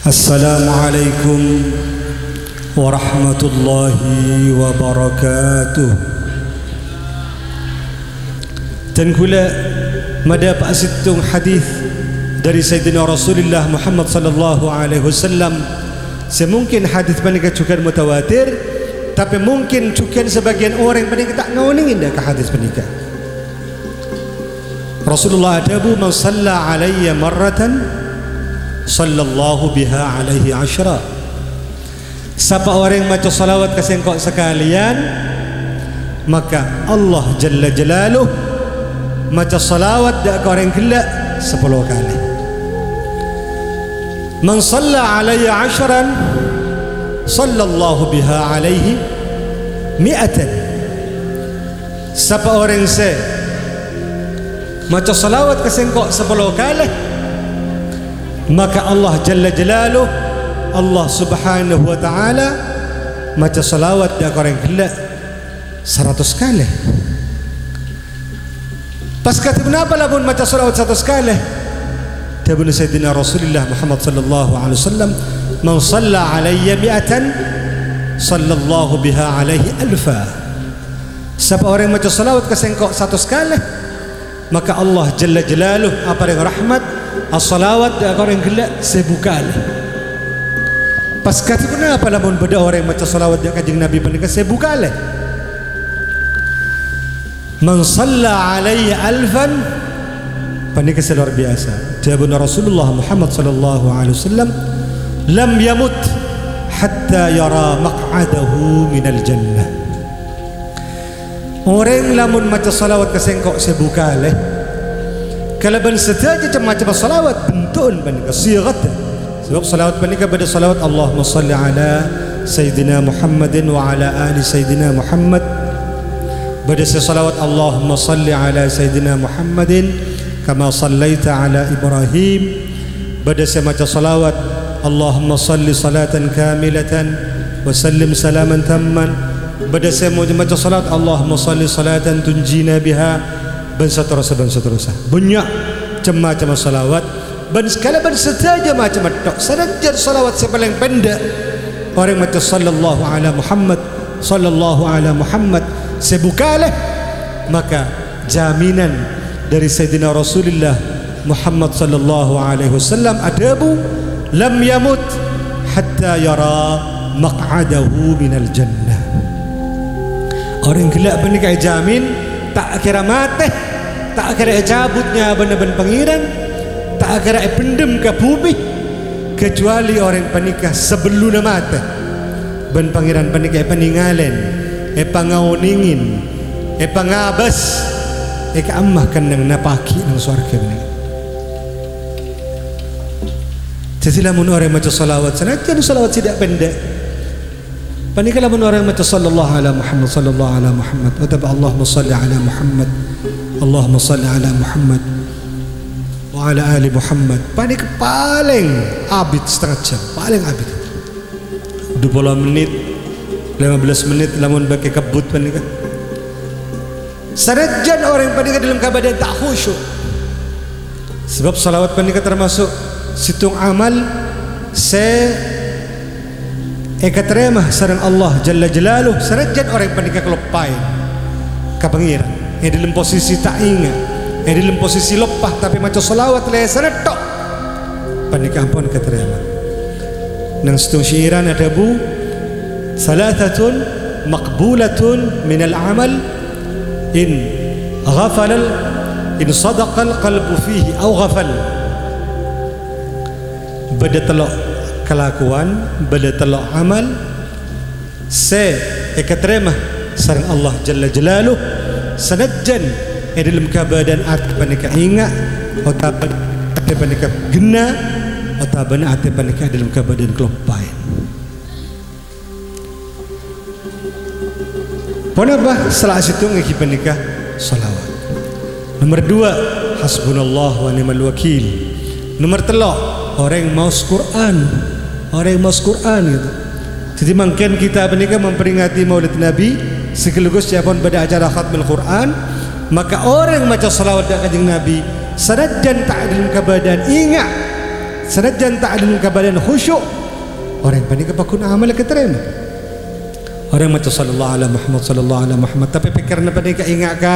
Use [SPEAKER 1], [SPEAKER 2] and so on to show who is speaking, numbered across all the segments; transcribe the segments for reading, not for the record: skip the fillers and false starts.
[SPEAKER 1] Assalamualaikum warahmatullahi wabarakatuh. Dan kula mada pak situng hadis dari Sayyidina Rasulullah Muhammad sallallahu alaihi wasallam. Semungkin hadis panika cukan mutawatir, tapi mungkin cukan sebagian orang panika tak ngawning indah ke hadis panika. Rasulullah adabu man salla alayya marratan sallallahu biha alaihi ashra. Siapa orang yang baca salawat ke sengkok sekalian, maka Allah Jalla Jalaluh baca salawat dak ke orang gelak 10 kali. Man salla alayya ashran sallallahu biha alaihi mi'atan. Siapa orang se baca salawat ke sengkok 10 kali, maka Allah Jalla Jalaluh, Allah Subhanahu wa ta'ala maca salawat dak orang gelak 100 kali. Pas kata kenapa lah pun maca salawat 100 kali? Tabun Sayyidina Rasulullah Muhammad sallallahu alaihi wasallam, man salla alayya mi'atan sallallahu biha alaihi alfa. Siapa orang maca salawat ke sengkok 100 kali, maka Allah Jalla Jalaluh apa yang rahmat as-salawat dak orang gelak 1000 kali. Pas kata kenapa lamun beda orang maca salawat dak kanjeng Nabi panika 1000 kali. Man salla alayya alfan panika luar biasa. Jawabna Rasulullah Muhammad sallallahu alaihi wasallam, lam yamut hatta yara maq'adahu minal jannah. Orang lamun maca salawat ke sengkok 1000 kali, kalau ben setaja macam salawat bentukun panika sigat. Sebab salawat panika pada salawat Allahumma salli ala Sayyidina Muhammadin wa ala ali Sayyidina Muhammad. Pada salawat Allahumma salli ala Sayyidina Muhammadin kama sallaita ala Ibrahim. Pada macam salawat Allahumma salli salatan kamilatan wa sallim salaman tamman. Pada macam salawat Allahumma salli salatan tunjina biha. Ben seterusnya banyak macam salawat. Ben sekali ben setaja macam tok. Sanajan salawat sepaling pendek orang macam sallallahu ala Muhammad sallallahu ala Muhammad 1000 kali, maka jaminan dari Sayyidina Rasulullah Muhammad sallallahu alaihi wasallam adabu lam yamut hatta yara maq'adahu minal jannah. Orang gelak panika jamin tak kira mati, tak kira cabutnya benar-benar pangeran, tak kira pendem ke bumi, kecuali orang panikah sebelum mati ben pangeran panikah peninggalan pangauningin pangabas kaamah kan nang napaki nang surga ni. Jadi lamun orang maca salawat sanajan salawat tidak pendek panikah lamun orang maca sallallahu ala Muhammad sallallahu ala Muhammad wa tabi Allahumma salli ala Muhammad Allahumma salli ala Muhammad wa ala ali Muhammad panikah paling abid setengah jam, paling abid 20 menit 15 menit lamun bagi kebut panikah. Sanajan orang panikah dalam keadaan tak khusyuk. Sebab salawat panikah termasuk situng amal terima sareng Allah Jalla Jalaluh. Sanajan orang panikah kelopai ka pangeran dalam posisi tak ingat, dalam posisi lepah, tapi macam salawat le sanatok panikah ampun keterima. Nang situng syairan ada bu salatatun maqbulatun minal amal in ghafal in sadaqal qalbu fihi aw ghafal. Bada telok kelakuan, bada telok amal terima sareng Allah Jalla Jalaluh sanajan dalam keadaan ati panika ingat atau ati panika gena atau benar ati panika dalam keadaan kelopai. Ponabah salah situ ngiki panika salawat. Nomor 2 hasbunallah wa ni'mal wakil. Nomor 3 orang yang maus Quran, orang yang maus Quran gitu. Jadi mungkin kita panika memperingati Maulid Nabi sekaligus siapapun pada acara khatmul Quran, maka orang yang baca salawat dan kanjeng Nabi sanajan tak dalam keadaan ingat sanajan tak ada kebadan khusyuk orang panika pakun amal keterima orang macam sallallahu alaihi Muhammad tapi pikiran panika ingat ka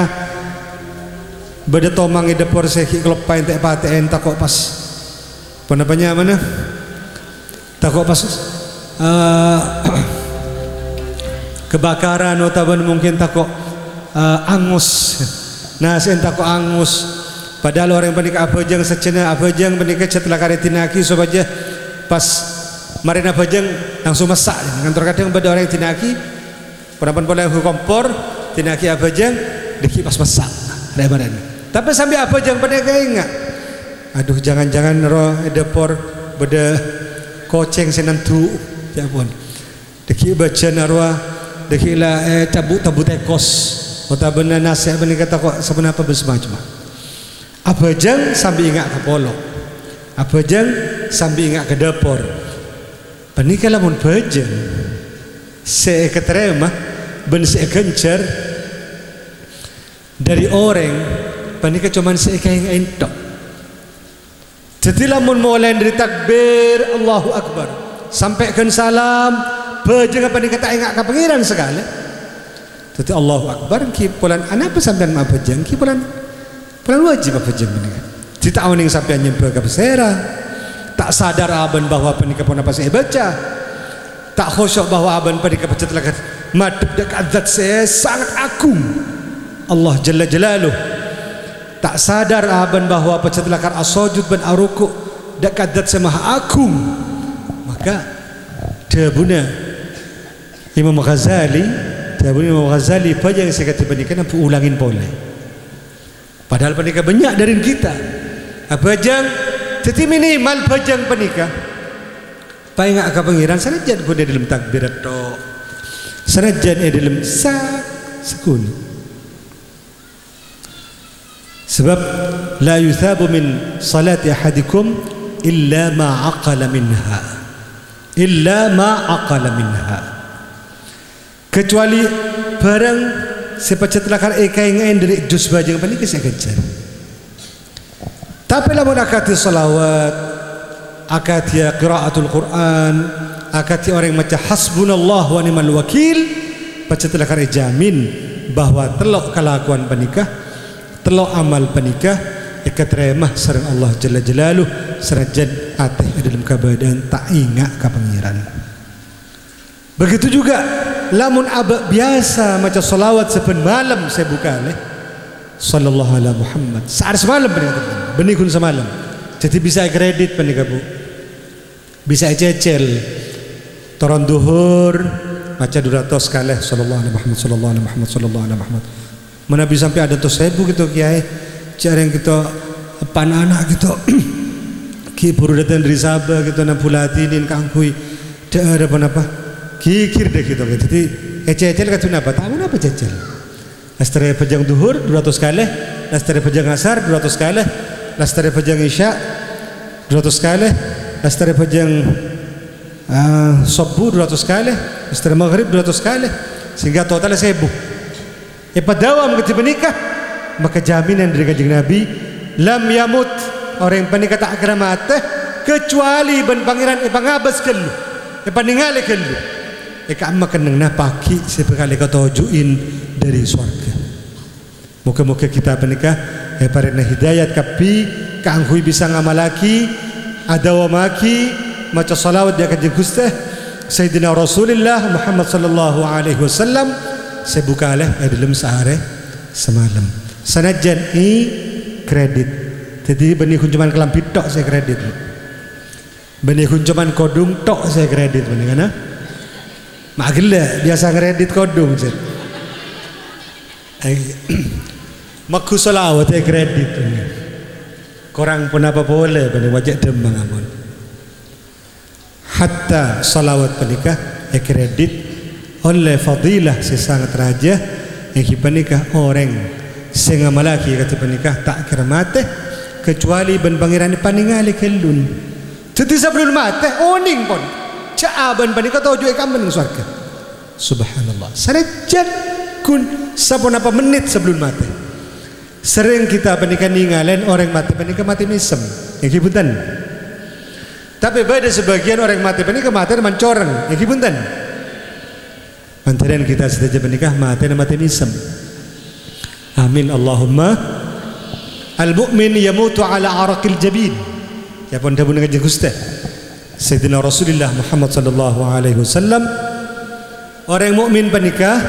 [SPEAKER 1] beda tomang ida por seki klepain tak paten takok pas penapanya mana takok pas kebakaran atau mungkin takok angus nah sen takok angus padahal orang panika apa jeng secena apa jeng panika setelah karetinaki supaya pas marina bajeng langsung masak kantor kadang pada orang tinaki penapan pola kompor tinaki apa jeng deki pas masak lebaran tapi sampai apa jeng pada ingat aduh jangan-jangan roh depor beda koceng senantu ya pun deki baca narwa deki lah tabu tekos kota benar nasi benar kata kok sebenarnya apa bersemacam apa jeng sambil ingat ke polo apa jeng sambil ingat ke depor panika lamun bajeng saya keterima ben saya kencer dari orang panika cuman saya kayak entok jadi lamun mulai dari takbir Allahu Akbar sampaikan salam bajeng panika tak ingat ke pengiran sekali jadi Allahu Akbar ki pulan anak sampean ma bajeng ki pulan wajib apa bajeng panika tidak awning sampean nyembah ke besera tak sadar aban bahwa panika pun apa saya baca tak khusyuk bahwa aban panika baca telah madep dekat zat saya sangat agung Allah Jalla Jalaluh tak sadar aban bahwa baca telah as-sujud dan aruku dekat zat saya maha agung maka dabuna Imam Ghazali apa yang saya kata panika nampu ulangin boleh padahal panika banyak dari kita apa jang jadi minimal bajang panika paingat ke pengiran sanajan pun dalam takbirat to sanajan dalam sekun sebab la yuthabu min salati ahadikum illa ma aqala minha kecuali barang sepacat lakar ekaingain dari juz bajang panika saya kejar tapi lamun akati salawat akati qiraatul Quran akati orang macam hasbunallah wa ni'mal wakil baca telah kare jamin bahwa telok kelakuan panikah telok amal panikah ikatremah sareng Allah Jalla Jalaluh serajan ateh dalam keadaan tak ingat ka pangeran begitu juga lamun abad biasa macam salawat saben malam saya buka sallallahu alaihi Muhammad saat semalam benikun semalam jadi bisa kredit panika bu bisa cecel toron duhur maca 200 kali sallallahu alaihi Muhammad mana bisa sampai ada tos 1000 gitu kiai cara yang kita anak gitu ki buru datang dari Sabah gitu na pulatinin kangkui ada apa kikir deh gitu jadi cecel katun apa tahu apa cecel Lastari pejang duhur 200 kali, lastari pejang asar 200 kali, lastari pejang isya 200 kali, lastari pejang subuh 200 kali, lastari maghrib 200 kali, sehingga total 1000. Dawam ketika menikah, maka jaminan dari kanjeng Nabi, lam yamut orang yang panikah tak akan mati kecuali ban pangeran pangabas kelu, paningali kelu. Eka amma kenang napaki sepekali kau tujuin dari surga. Muka-muka kita menikah parena hidayat kapi kanghui bisa ngamalaki adawamaki maca salawat dia kanjeng Gusti Sayyidina Rasulullah Muhammad sallallahu alaihi wasallam sebukalah dalam sehari semalam. Sanajan kredit. Jadi benih kuncuman kelampit tok saya kredit. Benih kuncuman kodung tok saya kredit benih kana? Magila biasa kredit kodung set. Maku salawat kredit. Korang pun apa boleh benih wajah dembang amun. Hatta salawat penikah kredit oleh fadilah sesangat raja yang penikah orang sehingga malaki kata penikah tak kira mati kecuali ben pangeran paningali kelun. Jadi sebelum mati oning pun caaban panikah tujuh ikaman dengan surga. Subhanallah. Sanajan kun sabun apa menit sebelum mati. Sering kita panikah ninggalin orang mati panikah mati misem. Yang kibutan. Tapi beda sebagian orang mati penikah mati mancoreng. Iki punten. Mantaran kita saja penikah mati misem. Amin Allahumma. Al-mu'min yamutu ala araqil jabin. Ya pun dah bunga Gusti Sayyidina Rasulullah Muhammad sallallahu alaihi wasallam. Orang mukmin penikah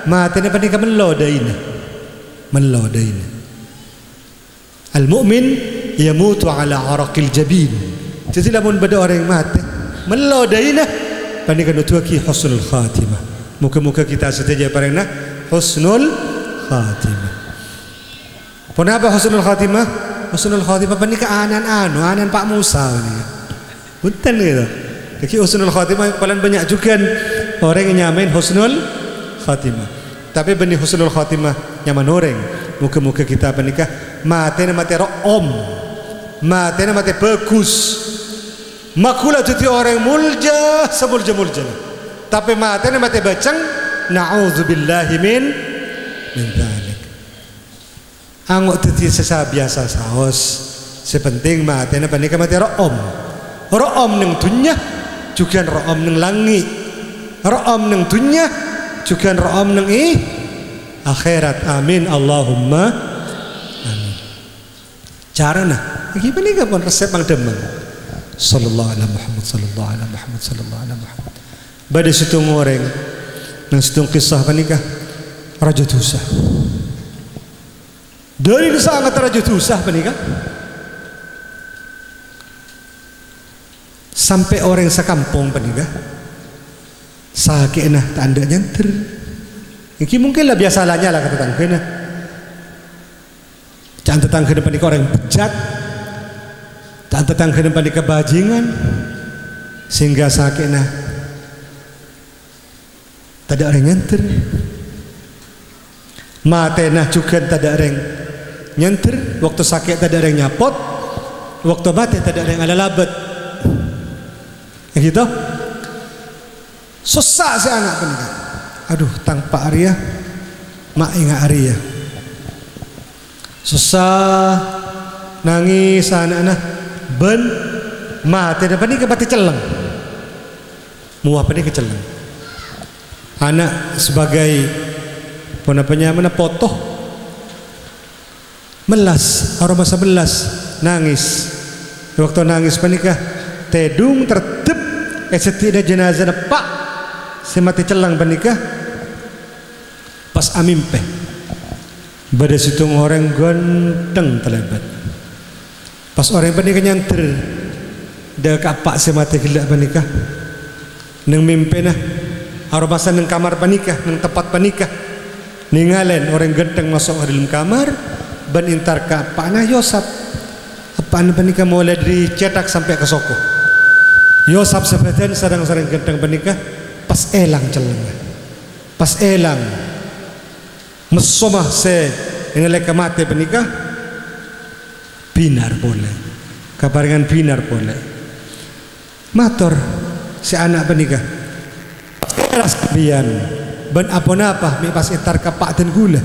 [SPEAKER 1] mati penikah melodaina. Al-mu'min yamutu ala araqil jabin. Jadi lamun beda orang mati melodaina penikah nutuaki husnul khatimah. Muka-muka kita saja parena husnul khatimah. Kenapa husnul khatimah? Husnul khatimah penikah anan Pak Musa ni. Punten gitu. Jadi husnul khatimah paling banyak juga orang yang nyamain husnul khatimah. Tapi benih husnul khatimah nyaman orang. Muka-muka kita penikah mati ro'om. Mati bagus. Makula jadi orang mulja semulja-mulja. Tapi mati bacang na'udzubillahi min dzalik. Angok teti sesa biasa saos. Sepenting mati panika mati ro'om. Ro'om neng dunya juga ro'om neng langit. Ro'om neng dunya juga ro'om neng akhirat. Amin Allahumma amin. Carana iki panika pun resep mang demeng. Sallallahu alaihi Muhammad sallallahu alaihi Muhammad sallallahu alaihi Muhammad. Pada situ ngoreng nang situ kisah panikah Raja Tusa. Dari sangat Raja Tusa panikah sampai orang sekampung panikah sakena tanda nyanter. Iki mungkinlah biasalahnya lah kata tanggena. Jangan tetangga panikah orang bejat. Jangan tetangga panikah bajingan sehingga sakena tak ada orang nyanter. Matena juga tak ada orang nyanter. Waktu sakit tak ada orang nyapot. Waktu mati tak ada orang alalabat. Gitu. Susah si anak penikah. Aduh, tanpa Arya, mak ingat Arya. Susah, nangis anak-anak. Ben, mati dan penikah mati celeng. Muah penikah celeng. Anak sebagai mana potoh melas aroma sebelas nangis. Waktu nangis panikah tedung tertib setidak jenazah pak semati celang panikah pas amimpe pada situ orang ganteng terlebat pas orang panikah nyanter dah kapak semati gelak panikah neng mimpi nah arobasan neng kamar panikah neng tempat panikah ningalen orang ganteng masuk ke dalam kamar ban intar ka panah Yosap apaan panikah mulai dari cetak sampai ke soko Yosap sebadan sarang-sarang ganteng panikah pas elang celeng pas elang mesomah se ngeleka mati panikah binar boleh kabaringan binar boleh mator si anak panikah keras kebian ban apa mi pas intar kapak dan gula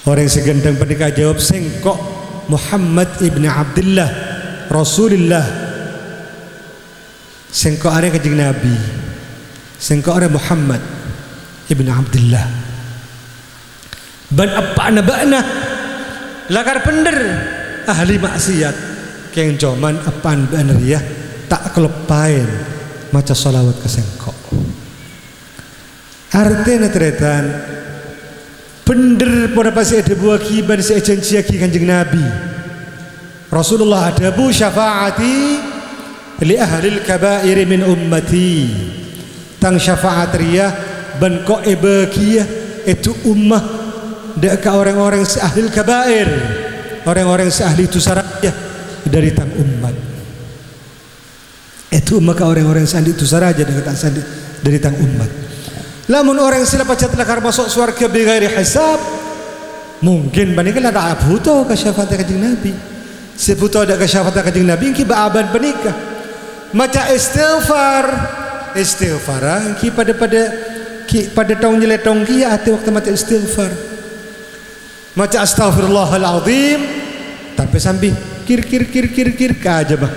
[SPEAKER 1] orang segendang penikah jawab sengkok Muhammad ibn Abdullah Rasulullah sengkok are kajing Nabi sengkok are Muhammad ibn Abdullah ban apa nabana lakar pender ahli maksiat keng joman apaan banriyah tak kelepain maca salawat ke sengkok artinya teretan bener pada pasti ada buah kiban sejanji kanjeng Nabi Rasulullah ada bu syafaati li ahlil kabair min ummati tang syafaat riyah ban ko ebakiyah itu ummah dek orang-orang seahlil kabair orang-orang seahli itu saraya dari tang umat itu maka orang-orang sandi itu saraja dari tang umat. Lamun orang sila pacat lakar masuk surga bighairi hisab mungkin baniklah ada butuh ke syafaat kanjeng Nabi sebutuh ada ke syafaat kanjeng Nabi ki baaban panikah maca istighfar ki pada tong nyeletong ki ati waktu maca istighfar maca astaghfirullahalazim tapi sambil kir aja bah.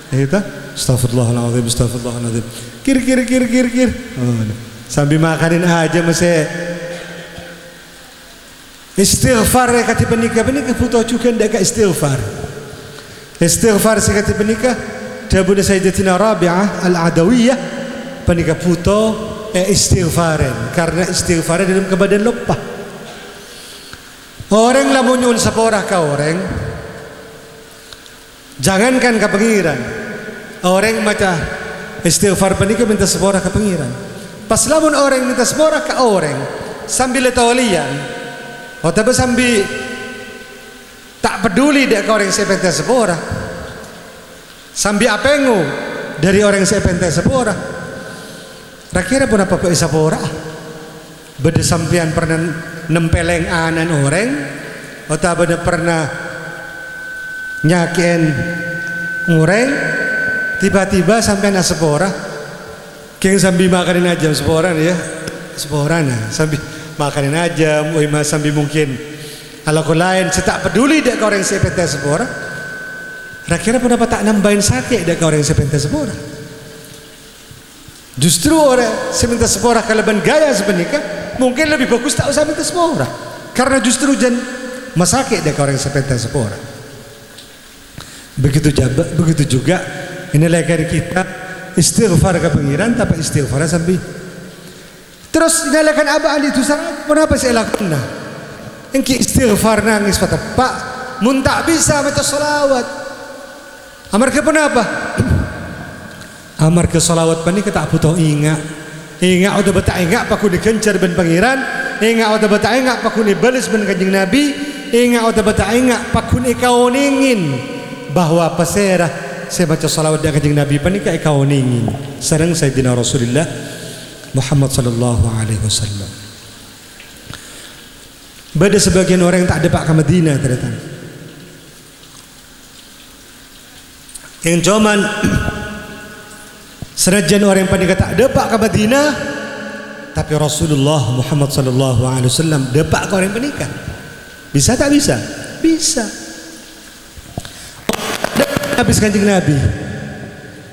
[SPEAKER 1] Itu astagfirullahaladzim, astagfirullahaladzim. Kir. Oh, sambil makanin aja masih istighfar ya kata penikah puto juga ndak istighfar. Istighfar si kata penikah Dabuda Sayyidatina Rabi'ah Al-Adawiyah penikah puto istighfaran karena istighfaran dalam kebadan lupa. Orang lamun nyun saporah ka orang jangankan ke pengiran orang maca istighfar penikah minta saporah ke pengiran pas lamun orang minta saporah ke orang sambil tawalian atau sambil tak peduli dia ke orang sepenta saporah sambil apengu dari orang sepenta saporah kira pun apa kok isapora beda sampean pernah nempeleng anan orang atau beda pernah nyakin orang tiba-tiba sampean asapora keng sambil makanin aja sepora ya sepora nah sambil makanin aja sambil mungkin ala lain tak peduli dia ke orang sepenta sepora kira pun apa tak nambahin sakit dia ke orang sepenta sepora. Justru orang seminta sepora kalaban gaya sebenarnya mungkin lebih bagus tak usah minta sepora karena justru jan masakit dia orang sepenta sepora. Begitu juga inilah kari kita istighfar ke pengiran tapi istighfar sambil terus nyalakan abah ali itu sangat kenapa saya lakukan engki istighfar nangis kata pak mun tak bisa baca salawat amar ke kenapa amar ke salawat pani tak butuh ingat udah beta ingat paku dikencar ben pangeran ingat udah beta ingat paku dibalas ben kanjeng nabi ingat udah beta ingat paku kau ningin bahwa paserah saya baca salawat dan kanjeng nabi pani kau ningin sareng sayyidina Rasulullah Muhammad sallallahu alaihi wasallam. Beda sebagian orang yang tak ada pak ke Madinah ternyata yang cuman senajan orang yang paling kata depak ke Madinah tapi Rasulullah Muhammad sallallahu alaihi wasallam depak ke orang yang menikah bisa tak bisa? Bisa. Habis kanjeng Nabi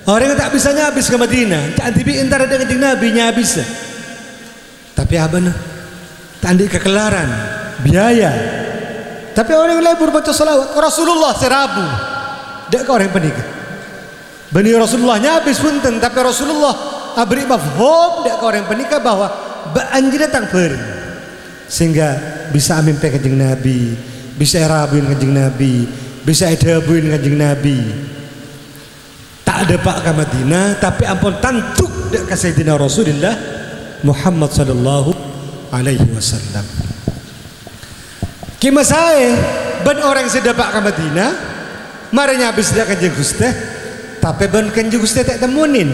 [SPEAKER 1] orang yang tak bisanya habis ke Madinah tak antibi antara dengan kanjeng Nabi nya bisa tapi apa nah tak andi kekelaran biaya tapi orang yang lebur baca salawat Rasulullah serabu dek ke orang yang menikah Bani Rasulullahnya habis punten tapi Rasulullah abri mafhum dak ke orang penikah bahwa anjir datang beri sehingga bisa amin pe kanjeng Nabi bisa erabuin kanjeng Nabi bisa edabuin kanjeng Nabi tak ada pak ke Madinah tapi ampun tantuk dak ke Sayyidina Rasulullah Muhammad sallallahu alaihi wasallam kima saya ban orang sedapak ke Madinah maranya habis dak kanjeng Gusti tapi ban kanjeng Gusti tak temunin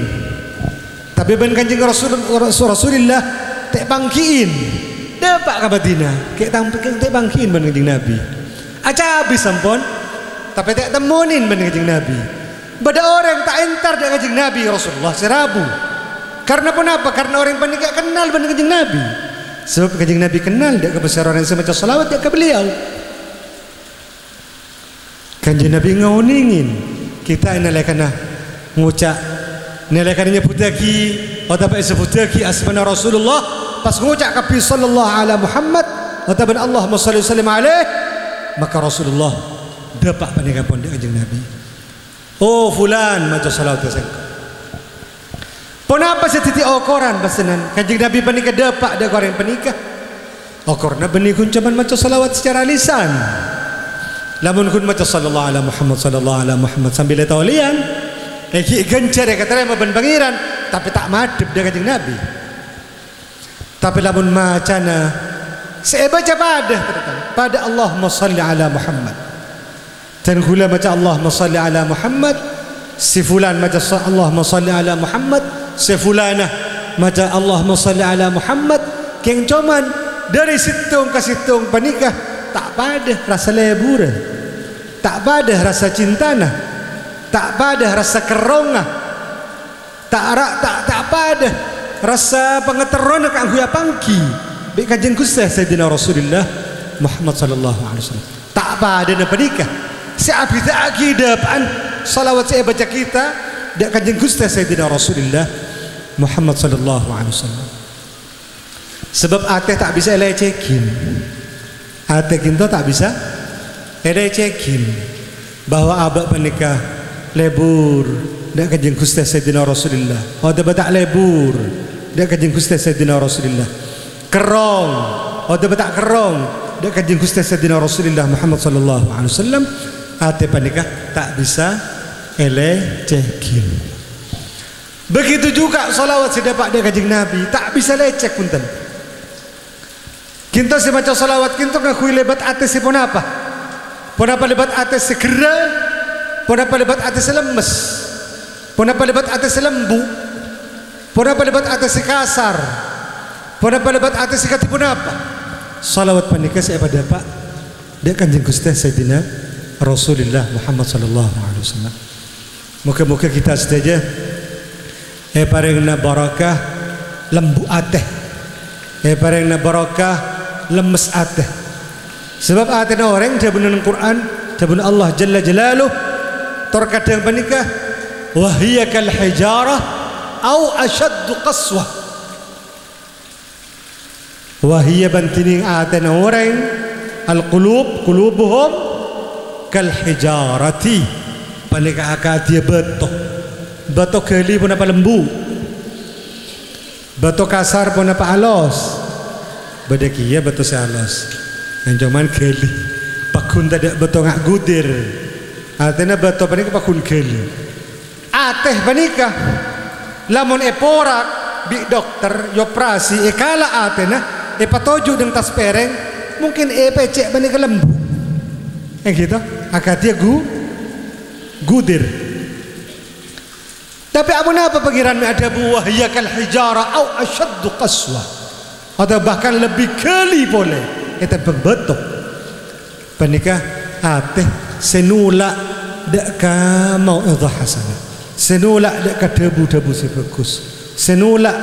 [SPEAKER 1] tapi ban kanjeng Rasulullah tak bangkiin dapat ke Madinah tak bangkiin ban kanjeng Nabi aja habis sampun tapi tak temunin ban kanjeng Nabi pada orang tak entar dengan kanjeng Nabi Rasulullah serabu karena kenapa? Karena orang yang tak kenal ban kanjeng Nabi sebab kanjeng Nabi kenal dia kebesaran yang semacam salawat dia ke beliau kanjeng Nabi ngauningin kita ini lekana ngucap ini lekana nyebutaki atau apa sebutaki asmana Rasulullah pas ngucap kapi sallallahu ala Muhammad atau ben Allahumma salli sallim alaih maka Rasulullah dapat pandangan pondok kanjeng Nabi oh fulan maca salawat kesengko kenapa setitik okoran pesanan kanjeng Nabi panika dapat ada orang panika okorna benih kun cuman maca salawat secara lisan lamun kun maca sallallahu ala Muhammad sambil tawlian iki gencar ya katanya maben pangeran tapi tak madep dengan kanjeng Nabi tapi lamun macana saya baca pada Allahumma salli ala Muhammad dan kula baca Allahumma salli ala Muhammad si fulan baca Allahumma salli ala Muhammad si fulanah baca Allahumma salli ala Muhammad keng cuman dari situng ke situng panikah tak pada rasa lebur tak pada rasa cintana tak pada rasa keronga tak pada rasa pengeteron kang huya pangki bi kanjeng Gusti Sayyidina Rasulullah Muhammad sallallahu alaihi wasallam tak pada na panikah seabita akidapaan salawat saya baca kita dak kanjeng Gusti Sayyidina Rasulullah Muhammad sallallahu alaihi wasallam. Sebab ate tak bisa lecekin. Ate kita tak bisa lecekin bahwa abak menikah lebur dak kanjeng Gusti Sayyidina Rasulullah. Oh tak lebur dak kanjeng Gusti Sayyidina Rasulullah. Kerong oh tak kerong dak kanjeng Gusti Sayyidina Rasulullah Muhammad sallallahu alaihi wasallam. Ate panikah tak bisa lecekin. Begitu juga salawat sedapat dari kanjeng Nabi tak bisa lecek punten. Kita semacam salawat kita ngakui lebat atas pun apa? Pun apa lebat atas segera? Pun apa lebat atas lemes? Pun apa lebat atas lembu? Pun apa lebat atas kasar? Pun apa lebat atas kati pun apa? Salawat panikah saya pada pak dia kanjeng Gusti Sayyidina Rasulullah Muhammad sallallahu alaihi wasallam. Muka-muka kita saja parengna barakah lembu ateh. Parengna barakah lemes ateh. Sebab ateh orang jabun Quran, jabun Allah Jalla Jalaluh terkadang panikah wahiyya kal hijarah au ashaddu qaswah. Wahiyya bantining ateh orang qulubuhum kal hijarati panika akatia beto keli pun apa lembu, beto kasar pun apa alos, bedekia beto sealos, yang cuman keli pakun tidak beto ngak gudir, artinya beto panika pakun keli, ateh panika, lamun eporak bi dokter yoprasi ekala atena epatoju dengan tas pereng mungkin epecek panika lembu. Gitu akatia gudir. Tapi apa pengiran ada buah ya kal hijara au ashaddu qaswa atau bahkan lebih keli boleh itu betul panikah ateh senula dak ka mau idhah hasanah senula dak ka debu-debu si bagus senula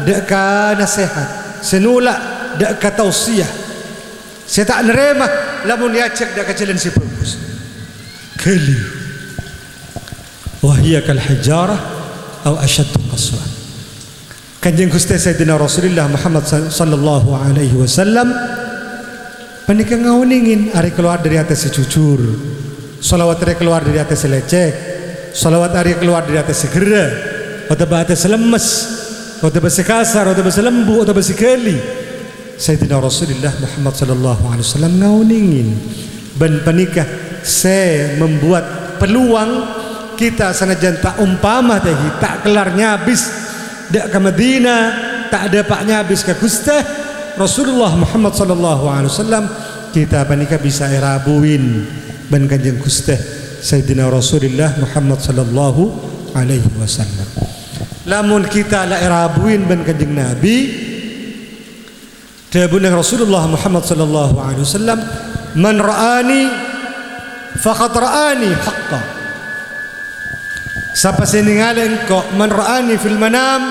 [SPEAKER 1] dak ka nasihat senula dak ka tausiah saya tak nerima lamun ya cek dak kajalan si bagus keli wahia kal hijarah atau asyaddu qaswa. Kanjeng Gusti Sayyidina Rasulullah Muhammad sallallahu alaihi wasallam panika ngauningin ari keluar dari atas jujur, salawat ari keluar dari atas lecek, salawat ari keluar dari atas segera, atau atas lemes, atau kasar, atau lembu, atau keli. Sayyidina Rasulullah Muhammad sallallahu alaihi wasallam ngauningin ban panika saya membuat peluang kita sanajan tak umpama teh tak kelarnya habis dak ke Madinah tak ada paknya habis ke Gusti Rasulullah Muhammad sallallahu alaihi wasallam kita panika bisa erabuin ban kanjeng Gusti Sayyidina Rasulullah Muhammad sallallahu alaihi wasallam. Lamun kita la erabuin ban kanjeng Nabi dabun Rasulullah Muhammad sallallahu alaihi wasallam man ra'ani faqad ra'ani haqqan. Siapa seningali engkau man ra'ani fil manam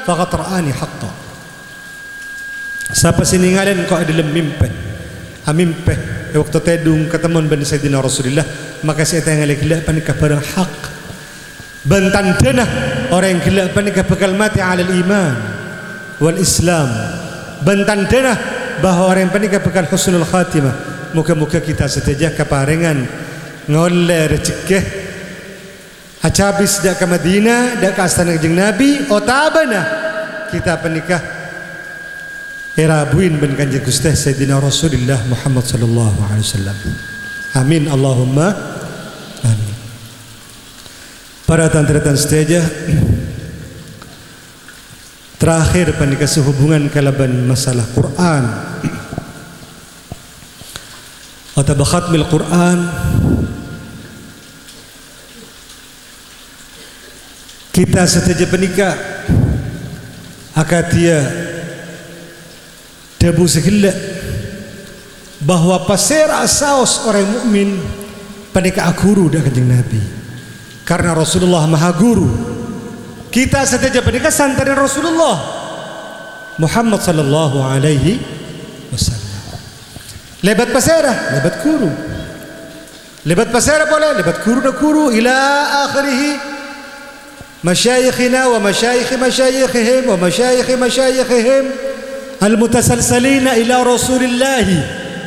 [SPEAKER 1] faqad ra'ani haqqan. Siapa seningali engkau dalam mimpi amimpe waktu tedung ketemuan ban Sayyidina Rasulullah maka saya tengah gila panikah barang hak bantan dana orang yang gila panikah bakal mati ala iman wal Islam bantan dana bahwa orang yang panikah bakal husnul khatimah. Muka-muka kita setajah keparengan ngoleh rezeki habis dak ke Madinah dak ke astana kanjeng Nabi otabana kita panikah erabuin ben kanjeng Gusti Sayyidina Rasulullah Muhammad sallallahu alaihi wasallam. Amin Allahumma amin. Para tantratan setajah terakhir panikah sehubungan kalaban masalah Quran atau khatmil Quran. Kita setuju penikah akatia debu segala bahwa pasir asaus orang mukmin penikah guru dah kanjeng Nabi karena Rasulullah maha guru. Kita setuju penikah santaran Rasulullah Muhammad sallallahu alaihi wasallam lebat pasirah lebat guru Lebat pasar boleh, lebat guru ila akhirih. Masyayikhina wa masyayikh masyayikhihim wa masyayikh masyayikhihim al-mutasalsalina ila Rasulillah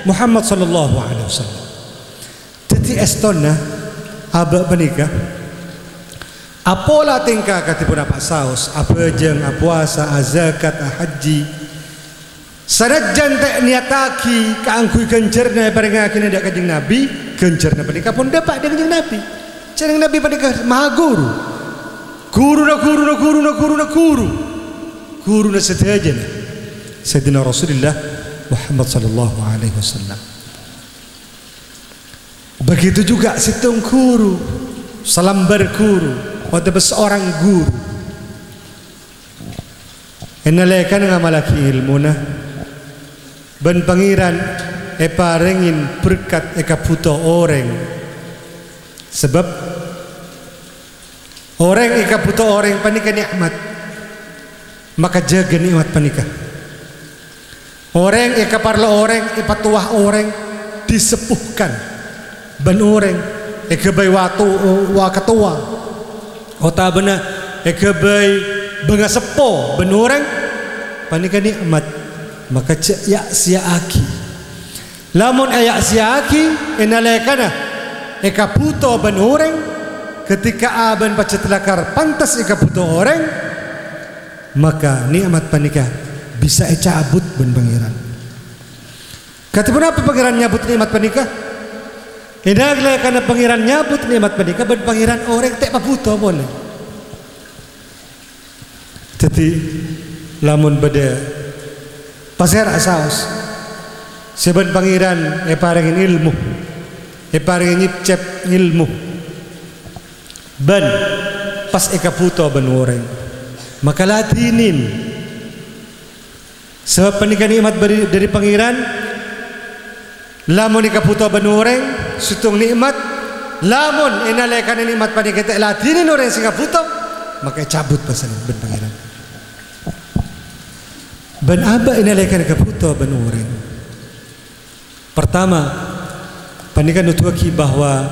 [SPEAKER 1] Muhammad sallallahu alaihi wasallam. Jadi estonna aba menikah apola tingkah katipun apa saus, apa jeng, puasa, zakat, haji. Sanajan tak niataki kaangkui kencerna paringakin ndak kanjeng Nabi, kencerna menikah pun dapat dengan kanjeng Nabi. Kanjeng Nabi menikah maha guru. Guru na setaja na Sayyidina Rasulullah Muhammad sallallahu alaihi wasallam. Begitu juga situng guru, salambar guru, atau seorang guru. Enalekan ngamalaki ilmuna, ben pangiran parengin berkat ekaputo orang. Sebab orang ekaputo orang panika nikmat, maka jaga nikmat panika. Orang ekaparla orang ipatuah orang disepuhkan. Ben orang ekebay wa ketua ota bena ekebay benga sepo ben orang panika nikmat maka ya siaki lamun ayak siaki enalekana ekaputo ben orang ketika aban pacetlakar pantas ekaputo orang maka nikmat panika bisa cabut ben pangeran. Katipun apa pangeran nyabut nikmat panika? Inaglah karena pangeran nyabut nikmat panika ben pangeran orang tak paputo boleh. Jadi lamun beda pasar asaus seben pangeran parengin ilmu parengin nyipcep ilmu ben pas ekaputo ben orang maka latinin sebab panika nikmat dari pangeran lamun ekaputo ben orang sutung nikmat lamun enalekan nikmat panika tak latinin orang sing kaputo maka cabut pasal ben pangeran ben aba enalekan kaputo ben orang. Pertama panika nutuaki bahwa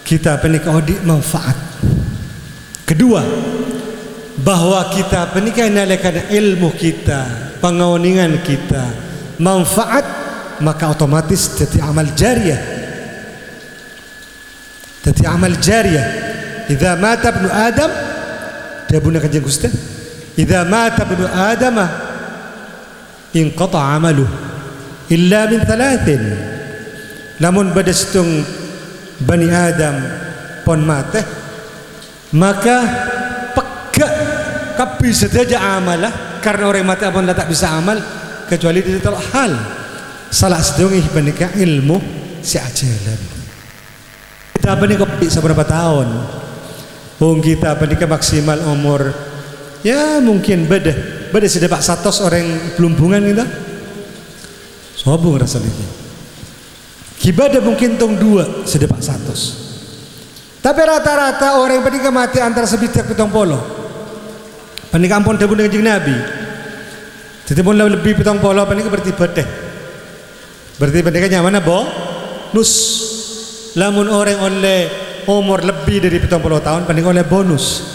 [SPEAKER 1] kita panika odi manfaat. Kedua bahwa kita panika enalekan ilmu kita, pengawningan kita manfaat maka otomatis jadi amal jariyah. Jadi amal jariyah. Idza mata ibnu Adam, dabuna kanjeng Gusti, idza mata ibnu Adam inqata amaluh illa min thalathin. Namun pada situng Bani Adam pon mate maka peka kapi saja amalah karena orang mati apun tak bisa amal kecuali di dalam hal salah sedungi panika ilmu si ajalan. Kita panika seberapa tahun? Wong kita panika maksimal umur ya mungkin beda sedepak 100 orang pelumpungan kita. Sobung rasa lagi. Kibada mungkin tong 2 sedepak 100. Tapi rata-rata orang panika mati antara sebitak pitong polo. Panika ampun dabun dengan Nabi. Jadi pun lebih pitong polo panika berarti bedeh. Berarti panika nyaman apa? Nus. Lamun orang oleh umur lebih dari 70 tahun paling oleh bonus.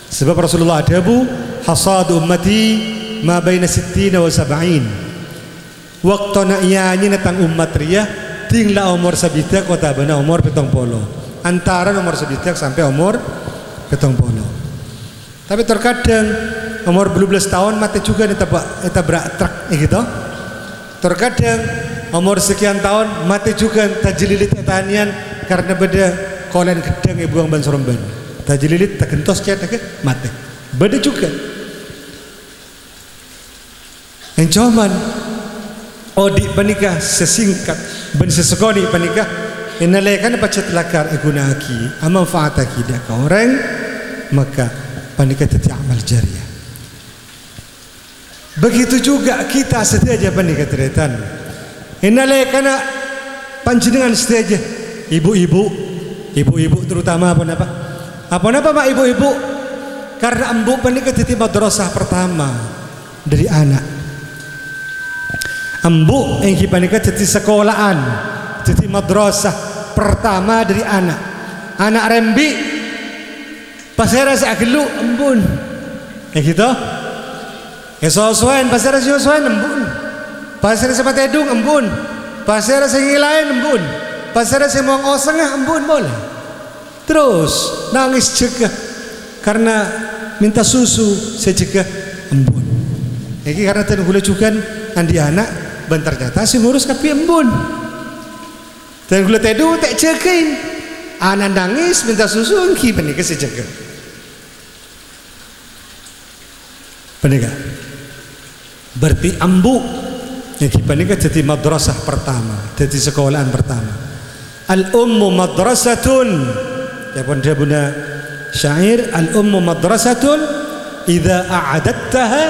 [SPEAKER 1] Sebab Rasulullah adabu hasad ummati ma baina 60 wa 70. Waktu nak ianya natang umat riyah tinglah umur sabitak kota bana umur 70. Antara umur sabitak sampai umur 70. Tapi terkadang umur 12 tahun mati juga eta berak truk gitu. Terkadang umur sekian tahun mati juga tajililit etanian karena beda kolen gedang buang ban soromban tajililit tak gentos kiat mati beda juga encoman odik panikah sesingkat ben sesekoni panikah enalekan pacet lakar egunaki amanfaataki dia ke orang maka panikah teti amal jariyah. Begitu juga kita setiap panikah teretan enalekana panjenengan saja ibu-ibu terutama apa pak ibu-ibu karena embu panika jadi madrasah pertama dari anak embu yang panika jadi sekolahan jadi madrasah pertama dari anak rembi pasera sak gelu embun gitu sosoen pasera sosoen embun pasera sepat edung embun pasera sing lain embun pasera sing mong osengah embun boleh terus nangis cegah karena minta susu saya cegah embun iki karena tadi gula cukan andi anak ben ternyata si ngurus kapi embun dan gula tedu tak cegain anak nangis minta susu engki penikah si cegah penikah berarti ambu engki penikah jadi madrasah pertama jadi sekolahan pertama al-ummu madrasatun ya pun dia bunda syair al-ummu madrasatun idza a'adattaha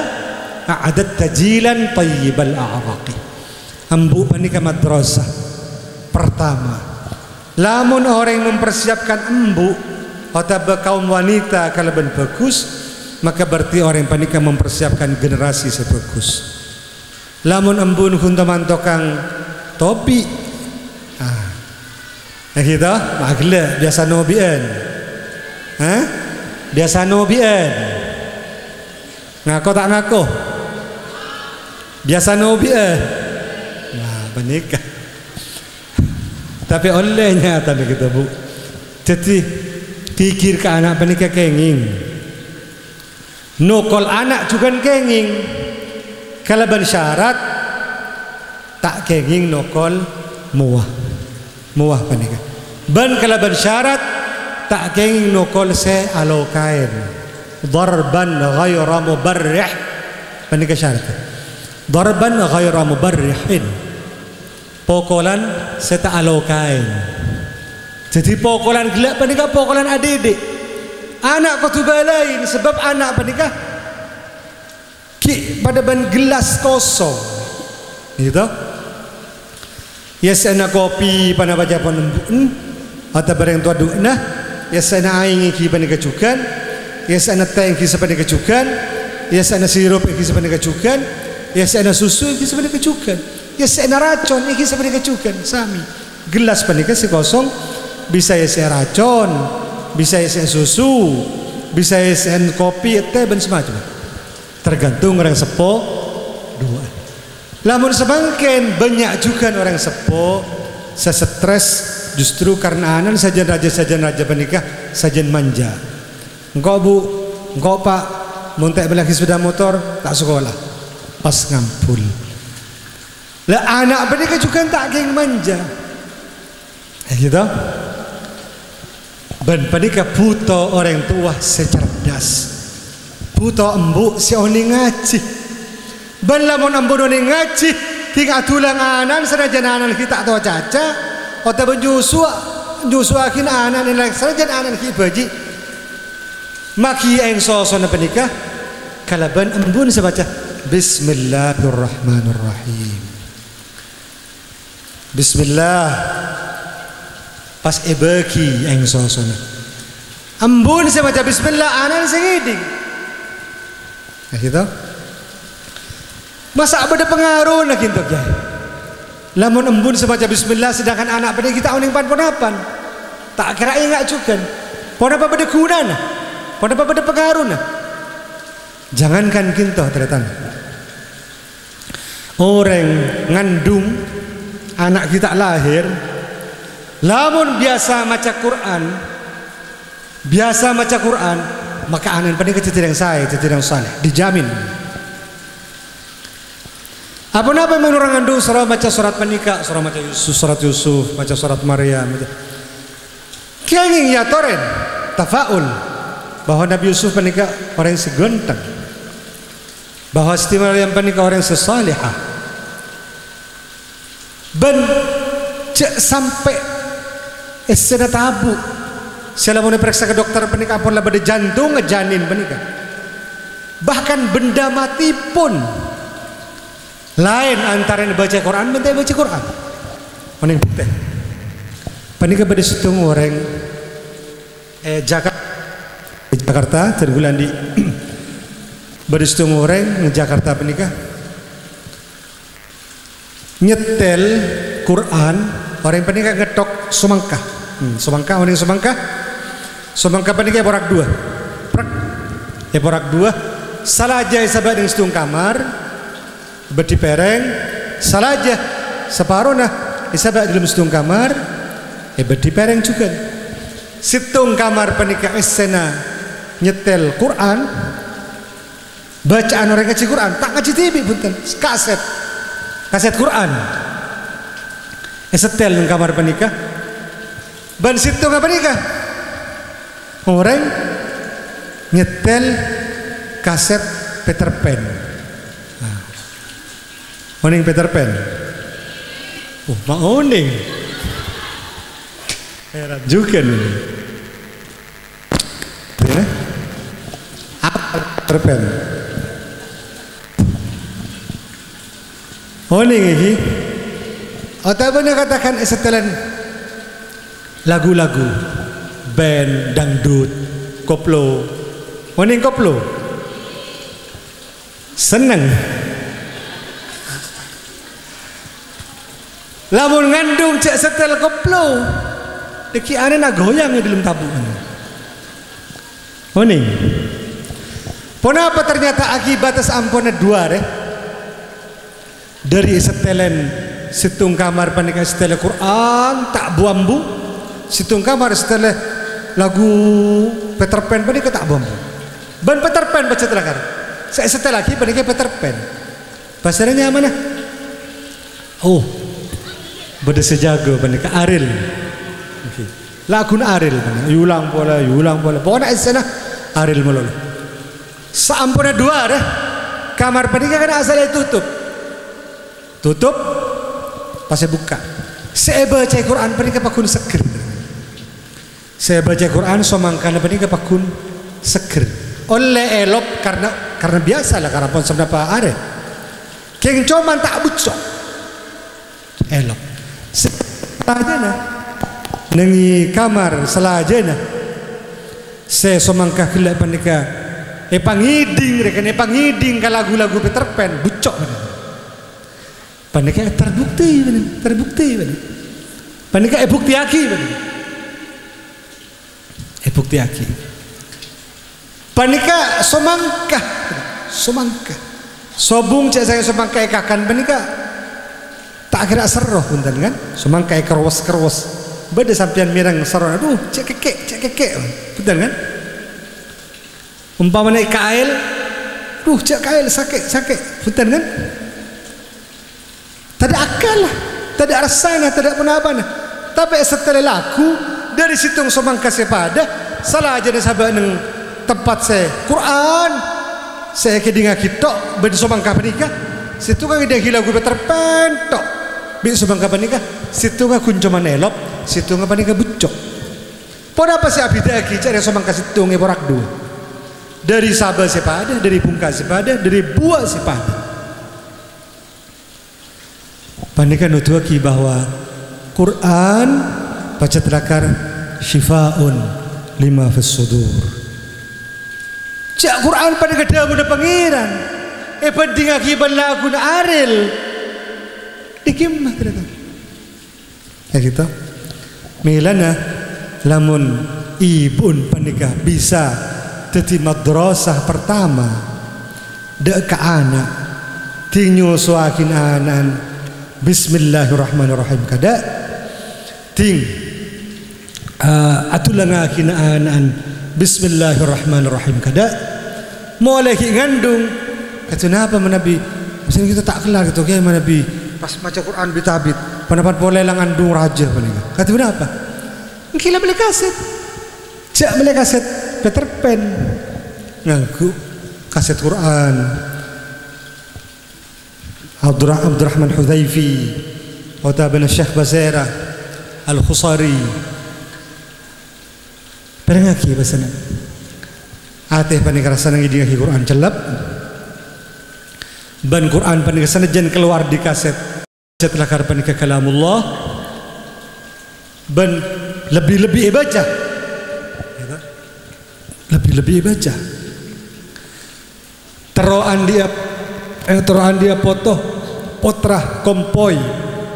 [SPEAKER 1] a'adatta jilan tayyibal a'raqi ambu panika madrasah pertama lamun orang yang mempersiapkan embu atau kaum wanita kalau ben bagus maka berarti orang yang panika mempersiapkan generasi sebagus lamun embun huntaman tokang topi gitu magla biasa nobian biasa nobian ngaku tak ngaku biasa nobian nah menikah tapi olehnya tadi kita bu jadi pikir ke anak menikah kenging nukol anak juga kenging kalau bersyarat tak kenging nukol muah menikah ban kalau bersyarat tak kenging nukol se alokain darban ghayra mubarrih menikah syarat darban ghayra mubarrihin pokolan seta alokain jadi pokolan gelap menikah pokolan adik anak kotubah lain sebab anak menikah pada ban gelas kosong gitu yes ana kopi pana baca penembun atau barang tua du'na yes ana aing ki panika cukan yes ana teh ki sapanika cukan yes ana sirup ki sapanika cukan yes ana susu ki sapanika cukan yes ana racun ki sapanika cukan sami gelas panika si kosong bisa yes racun bisa yes susu bisa yes kopi teh ben semacam tergantung orang sepo dua lamun semakin banyak juga orang sepo sesetres justru karena anan sajian raja menikah sajian manja engkau bu engkau pak muntek belaki sepeda motor tak sekolah pas ngampul lah anak menikah juga tak geng manja gitu ben menikah butuh orang tua secerdas butuh embu si oni ngaji ben lamun embu oni ngaji tinggal tulang anan senajan anan kita atau caca atau benjusua kin anan ini senajan anan ki baji maki eng sosona penikah kalaban embun sebaca Bismillahirrahmanirrahim Bismillah pas ebeki eng sosona embun sebaca Bismillah anan sengiding gitu masa ada pengaruh nak gitu ya lamun embun sebaca Bismillah sedangkan anak pada kita oning pan-ponapan tak kira ingat juga pon apa pada guna nah pon apa pada pengaruh nah jangankan kita ternyata orang ngandung anak kita lahir lamun biasa maca Quran maka anak pada kecil yang saleh dijamin apa-apa yang orang ngandung surah baca surat menikah surah baca surat Yusuf baca surat Maryam kenging ya toren tafaul bahwa Nabi Yusuf menikah orang yang seganteng bahwa Siti Maryam menikah orang yang sesalihah ben cek sampai esena tabu selama diperiksa ke dokter menikah pun lah pada jantung ngejanin menikah bahkan benda mati pun lain antara yang baca Quran dan baca Quran mending putih menikah pada situng orang Jakarta tergulan di pada situng orang Jakarta menikah nyetel Quran orang yang menikah ngetok sumangkah. Sumangkah mending sumangkah. Sumangkah panika borak dua. Prak. Borak dua. Salaja sabat dengan setung kamar. Beti pereng. Salaja separuh nah sabat dalam setung kamar. Beti pereng juga. Situng kamar panika esena nyetel Quran. Bacaan orang ngaji Quran, tak ngaji TV punten, kaset Quran. Setel nang kamar panika. Ban situ apa nikah? Orang nyetel kaset Peter Pan. Oning Peter Pan. Mau oning. Heran juga nih. Ya. Apa Peter Pan? Oning iki. Atau benar katakan setelan lagu-lagu band dangdut koplo. Oning koplo. Seneng. Lamun ngandung cek setel koplo. Deki ane nak goyang di dalam tabungan. Oning. Kenapa ternyata akibatnya ampun dua deh. Dari setelan situng kamar panika setelah Quran tak buambu, situng kamar setelah lagu Peter Pan panika tak buambu. Ban Peter Pan baca telakar. Saya setelah lagi panika Peter Pan. Bahasanya mana? Oh, beda sejago panika Aril. Lagu Aril panika. Yulang pola. Pokoknya sana Aril melulu. Saampuna dua deh. Kamar panika kan asalnya tutup pas saya buka saya baca Quran panika pakun seger. Saya baca Quran somangkana panika pakun seger oleh elop karena biasa lah karena pun sebenarnya are keng coman tak bucok elop selajana nengi kamar selajana saya somangkah kelak panika pangiding ka lagu-lagu Peter Pan bucok panika terbukti panika bukti aki bukti aki panika somangkah sobung cek saya somangkah ekakan panika tak kira seroh punten kan somangkah kerwas beda sampian mirang seroh aduh cek kekek punten kan umpamanya kail cek kail sakit punten kan. Tidak akal lah, tidak rasanya, tidak penabana. Tapi setelah laku dari situng somangka sepada salah aja sahabat neng tempat saya Quran saya kedinga kitok bedi somangka panika situ kan dia lagu Peter Pan tok bedi somangka panika situ kan kuncuman elop situ kan panika bucok. Pada apa sih abida lagi cari somangka situng borak dua dari sahabat sepada dari bungka sepada dari buah sepada. Panika nutuaki bahwa Quran baca telakar syifaun lima fis sudur. Cak Quran panika damu da pangeran. Penting akibat lagu Aril. Dikimah ternyata. Ya kita. Milana lamun ibun panika bisa dadi madrasah pertama dek ka anak tinyu suakin anan Bismillahirrahmanirrahim kada ting atulanga kinaan Bismillahirrahmanirrahim kada mulai ngandung kata napa menabi mesin kita tak kelar gitu kayak menabi pas baca Quran bitabit pendapat boleh lang ngandung raja paling kata kenapa ngila beli kaset cak beli kaset Peter Pan nganggu kaset Quran Abdurrahman Hudhaifi Otabana Syekh Bazera Al-Khusari perengaki basana ateh panikarasan ngiding Quran celap ban Quran panikarasan jan keluar di kaset setelah kar panika kalamullah ban lebih baca lebih baca teroan dia potrah kompoi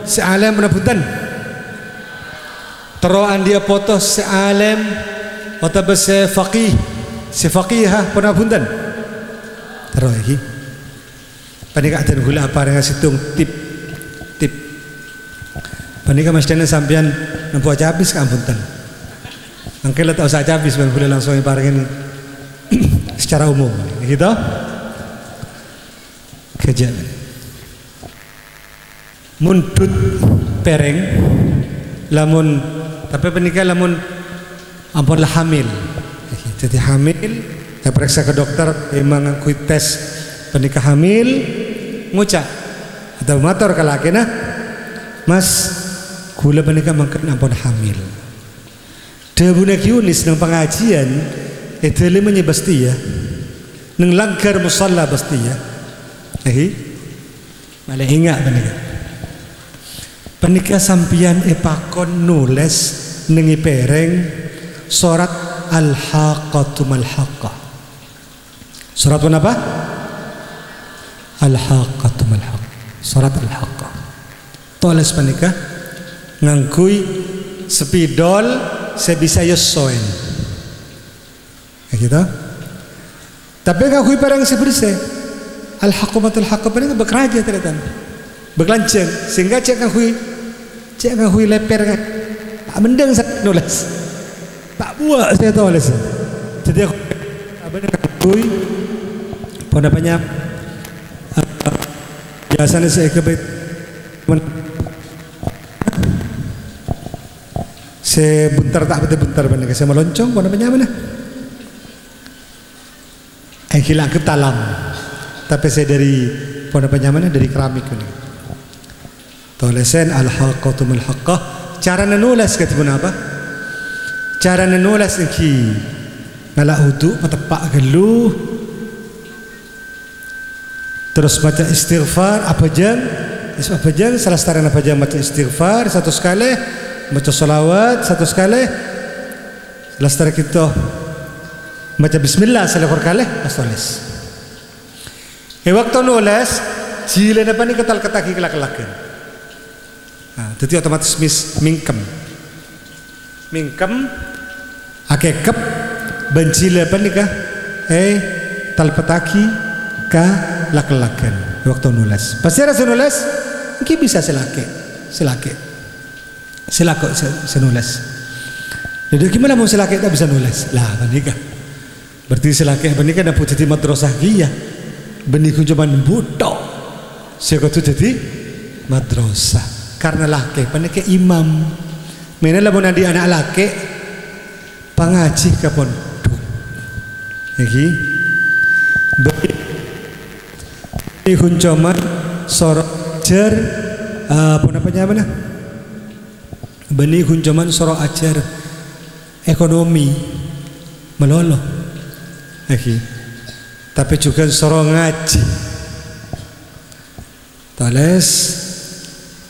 [SPEAKER 1] sealam menabutan teroan dia foto se alim atau se faqih se faqihah pun apunten tero iki panika den gula apa dengan situng tip panika mestine sampean nempo habis ka apunten angkel tak usah habis ben boleh langsung pareng ini secara umum gitu kerja muntut pereng lamun tapi penikah lamun ampunlah hamil jadi hamil saya periksa ke dokter memang aku tes penikah hamil ngucap atau motor kalau kena mas gula penikah mangken ampun hamil debunak Yunis nang pengajian itu lemanya pasti ya nang langgar musalla pasti ya malah ingat penikah sampian epakon nulis nengi pereng surat al-haqqatu mal-haqqah surat apa? Al-haqqatu mal-haqqah surat al-haqqah tulis penikah ngangkui spidol sebisa yosoen gitu tapi ngangkui pereng sebersih al-haqqamatul haqqah penikah bekerja ternyata berlanceng sehingga cek ngangkui leper mendeng saya nulis tak buat saya tulis jadi aku ngangkui pada banyak biasanya saya kebet saya bentar tak bentar benar saya meloncong pada banyak mana hilang ke talam tapi saya dari pada banyak mana dari keramik ini tulisan al-haqqatu mal-haqqah cara menulis ketemu apa cara menulis iki ngalak wudu patepak geluh terus baca istighfar apa jam salah setara apa jam baca istighfar satu sekali baca salawat satu sekali salah setara kita baca bismillah selekor kali pas tulis waktu nulis jilin apa ni ketal ketaki kelak-kelakin jadi otomatis mingkem akekep bencile apa nih kah talpetaki ka lak-lakan waktu nulis pasti rasa nulis mungkin bisa selake senulis jadi gimana mau selake tak bisa nulis lah benikah berarti selake benikah dapat jadi madrasah giyah benikah cuma butok siapa tu jadi madrasah karena laki panik imam mana lah nanti anak laki pengaji ke pondok lagi beri kuncoman sorok ajar apa namanya mana beni kuncoman sorok ajar ekonomi melolo lagi tapi juga sorok ngaji tulis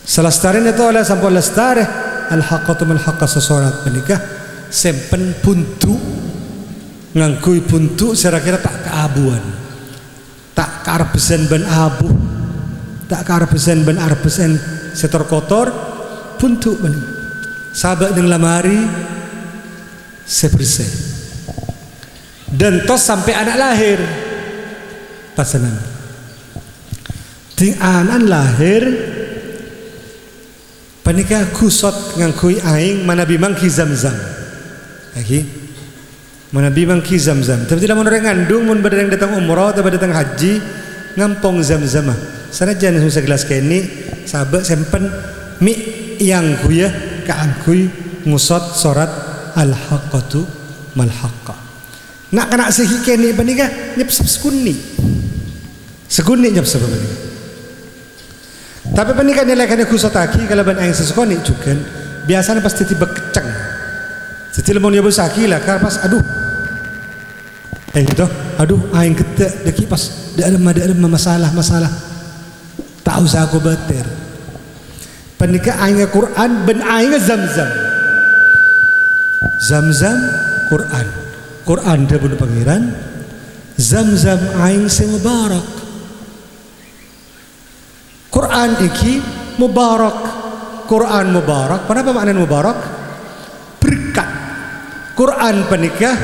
[SPEAKER 1] selestari itu oleh sampai lestari al-haqqatu mal-haqqah sesorat menikah sempen puntu ngangkui puntu saya kira tak keabuan tak kearbesen ben abu tak kearbesen ben arbesen setor kotor puntu menikah sahabat yang lamari sebersih dan tos sampai anak lahir pasanan ting anak lahir panika kusot ngangkui aing manabi mangki zam-zam lagi manabi mangki zam-zam tapi tidak mau ngandung mun badang datang umrah atau datang haji ngampong zam-zam sana jangan susah gelas kini sahabat sempen mi yang kuya kaangkui ngusot surat al-haqqatu mal-haqqah nak kena sehi kini panika nyepsep sekuni nyepsep panika tapi pernikahan nilai kena kusotaki kalau ban aing sesukoni juga biasanya pasti tiba keceng jadi lemon nyoba saki lah karena pas aduh gitu aduh aing ketek deki pas ada masalah tak usah aku bater pernikahan aing Quran ben aing zam-zam Quran dia bunuh pangeran zam-zam aing semubarak Quran iki mubarak. Quran mubarak. Kenapa maknanya mubarak? Quran penikah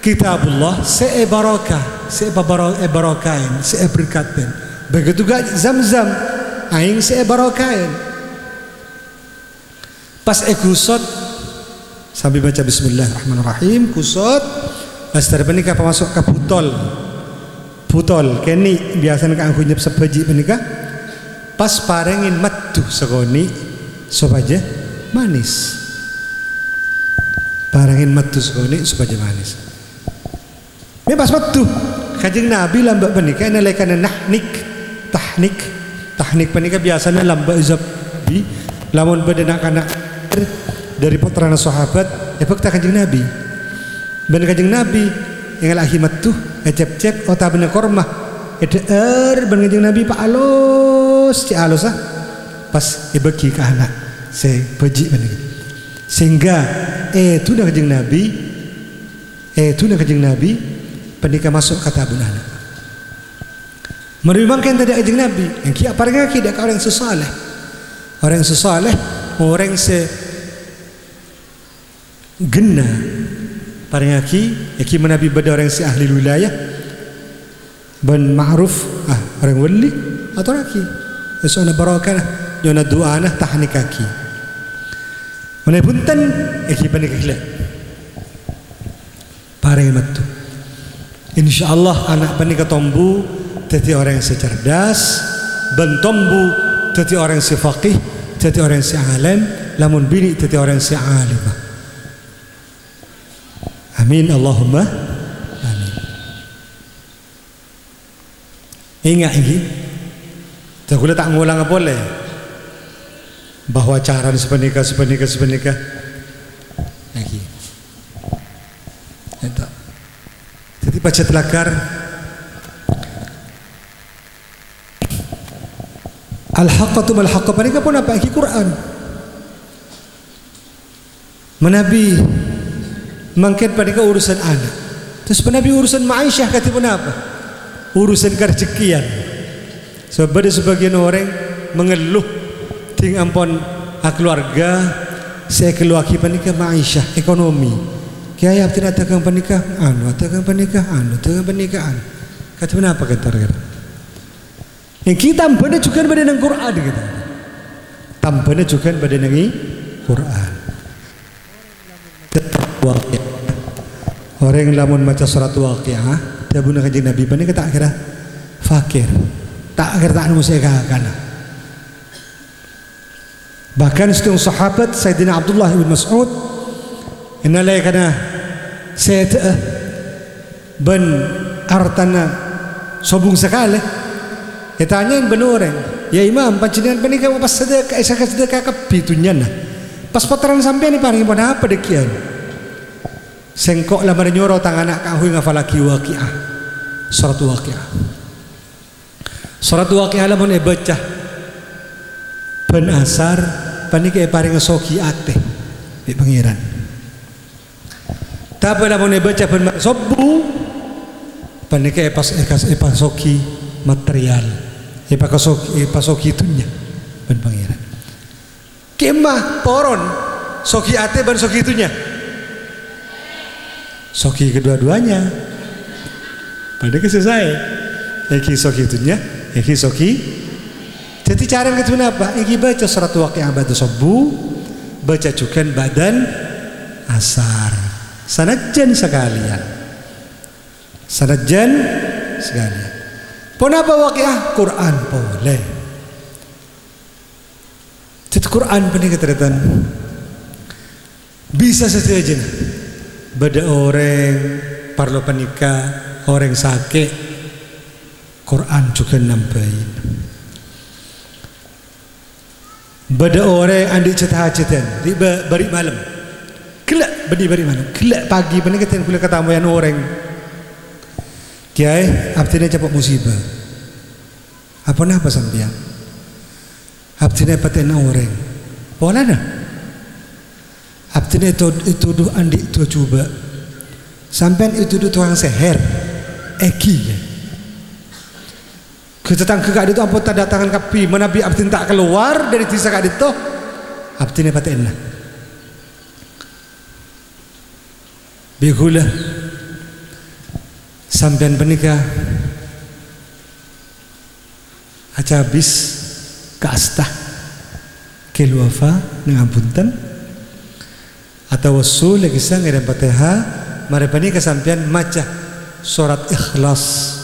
[SPEAKER 1] kitabullah barokah, barakain, berkatin. Begitu juga Zam-Zam aing barakain. Pas kusot sambil baca bismillahirrahmanirrahim kusot astar penikah masuk ke putol keni biasanya kan aku nyep sepeji penikah pas parengin matu segoni supaya manis. Parangin matu segoni supaya manis. Ini pas matu Kanjeng Nabi lambak penikah nalaikan tahnik penikah biasanya lambak zabi lamun bedenak anak dari putrana sahabat efek Kanjeng Nabi. Ben Kanjeng Nabi yang lagi matu cep otak bener korma ben Kanjeng Nabi pak alus pas ibeki ke anak saya peji penikah sehingga itu dah Kanjeng Nabi penikah masuk kata abun anak merimangkan tadi Kanjeng Nabi yang kia parang kia dak orang sesaleh orang genna parang ki menabi pada orang ahli wilayah ban ma'ruf orang wali atau laki esona barakah nyona doana tahnik kaki mana punten eki panik hilak pareng matu insyaallah anak panik tombu tadi orang yang cerdas ban tombu tadi orang yang faqih tadi orang yang alim lamun bini tadi orang yang alimah. Amin Allahumma amin. Ingat ini tak ngulang apa boleh bahwa cara sepenikah lagi jadi baca telakar al-haqqatu mal-haqqa panika pun apa iki Quran menabi mangket panika urusan anak terus menabi urusan ma'isyah kata pun apa urusan kerjekian sebab ada sebagian orang mengeluh ting ampon keluarga saya keluarga panika ma'isyah ekonomi kiai tidak tegang pernikahan kata kenapa kata yang kita tampaknya juga pada nang Quran gitu tampaknya juga pada nang Quran orang yang lamun maca surat Waqiah dia guna Kanjeng Nabi panika tak kira fakir tak kira tak anu kana bahkan setengah sahabat Sayyidina Abdullah bin Mas'ud inalai kana saya ben artana sobung sekali ditanyain ben orang ya imam panjenengan panika pas sedekah kapitunya nah pas putaran sampai ni paling pada apa dekian sengkok lah menyuruh tangan anak kahui ngafalaki Waqiah surat Waqiah lah mun baca ben asar panika paring soki ate di pangeran tapi lah mun baca ben sobu panika pas soki material pasoki itunya ben pangeran kemah poron soki ate ben soki itunya soki kedua-duanya pada selesai eki soki itunya eki soki jadi cara yang kedua apa eki baca surat Waqiah ba'da subuh baca juga badan asar sanajan sekalian pun apa Waqiah Quran boleh jadi Quran peningkatan bisa saja bada orang parlo panika orang sakit Quran juga nambahin bada orang andi cetah-cetah di bari malam kelak bari malam kelak pagi peningkatan kula ketamuan orang kiai abdine cepat musibah apa sampean abdine patena orang pola nah abdine itu andi itu coba sampean itu tukang seher eki ya ketetang kekak itu apa tak datangan kapi menabi abdin tak keluar dari desa kak itu abdine patena bigula sampean penikah aca habis ke astah keluafa ngapunten atau wasul lagi sang ngirim Fatihah mari penikah sampean maca surat Ikhlas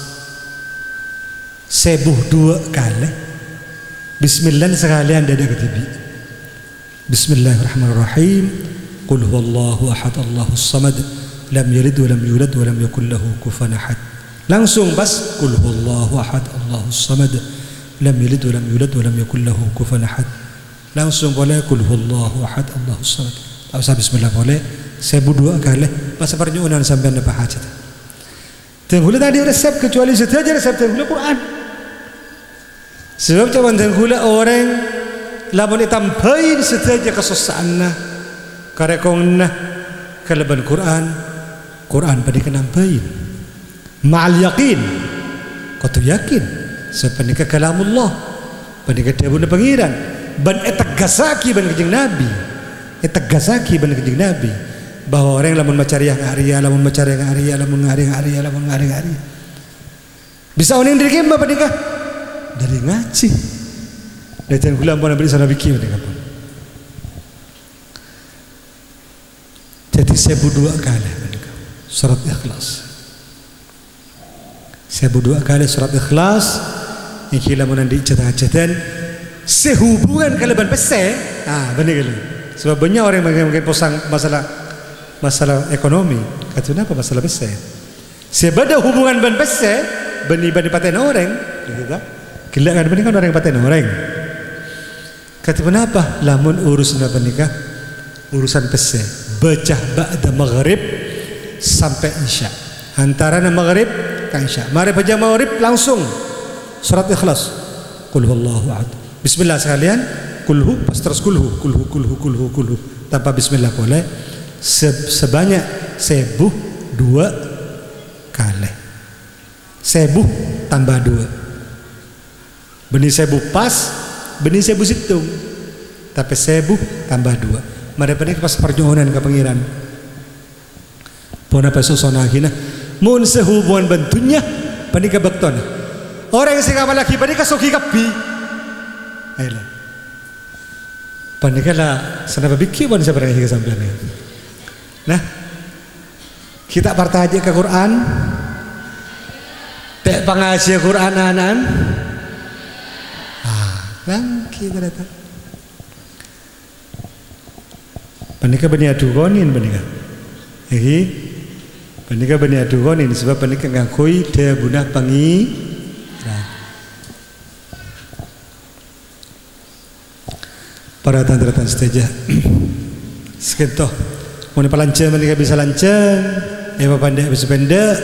[SPEAKER 1] sebuh 2 kali bismillah sekalian dada ketibi bismillahirrahmanirrahim qul huwallahu ahad allahus samad lam yalid wa lam yulad wa lam yakul lahu kufuwan ahad langsung pas qul huwallahu ahad allahus samad lam yalid wa lam yulad wa lam yakul lahu kufuwan ahad langsung boleh qul huwallahu ahad allahus samad tak usah bismillah boleh sebuh 2 kali pas pernyuunan sampean dapat hajat tenggula tadi resep kecuali saja resep tenggula Quran. Sebab cawan tenggula orang lamun ditambahin saja kesusahanna karekongna keleban Quran pada kenambahin ma'al yakin kau tu yakin sepenika kalamullah penika dawuh pangeran ban etegasaki ban kanjeng Nabi etegasaki ban kanjeng Nabi bahwa orang lamun macari yang hari lamun macari yang hari bisa orang diri kemba penika dari ngaji dari jangan gula ampun beri sana bikin penika pun jadi 1002 kali penika surat Ikhlas 1002 kali surat Ikhlas iki lamun andi catan-catan sehubungan kaleban pese bener kali sebab banyak orang yang mungkin posang masalah ekonomi kata apa masalah besar sebada hubungan ban besar bani paten orang gitu gila kan bani kan orang paten orang kata kenapa lamun urusan nikah urusan besar baca ba'da maghrib sampai isya antara maghrib ke isya mari baca maghrib langsung surat Ikhlas qul huwallahu ahad bismillah sekalian kulhu pas terus kulhu tanpa bismillah boleh sebanyak 1002 kali 1000 tambah 2 benih 1000 pas benih 1000 situng tapi 1000 tambah 2 mari penik pas perjuangan ke pangeran pun apa susona hina mun sehubungan bentunya penik bekton orang yang sing lagi penik soki kapi ayolah penik lah sana babiki pun sebenarnya hingga sampai nah kita partai aja ke Quran tak pengasih Quran anan kan kita datang panika bani adugonin panika iki panika bani adugonin sebab panika ngakui dia bunah pangi para tandratan seteja sekian mau palancen panika bisa lancen pandai bisa pendek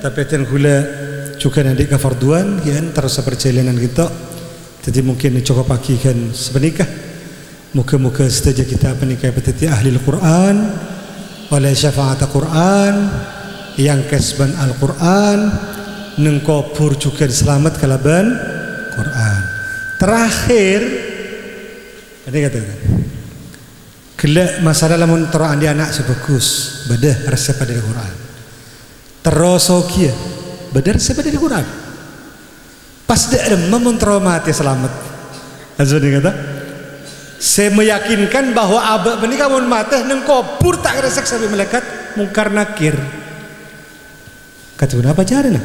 [SPEAKER 1] tapi ten gula juga nanti ke farduan kan terus perjalanan kita jadi mungkin cukup pagi kan sebenikah muka-muka setaja kita penikah petiti ahli Al-Quran oleh syafaat Al-Quran yang kesban Al-Quran nengkopur juga selamat kalaban Quran terakhir ini katakan gelak masalah lamun terang di anak sebagus bedah resep pada Al-Quran terus okia bedah resep pada Al-Quran pas dia memang traumati selamat. Azwani kata, saya meyakinkan bahwa abah menikah mun mati neng kubur tak resek sampai malaikat mungkar nakir. Kata apa caranya?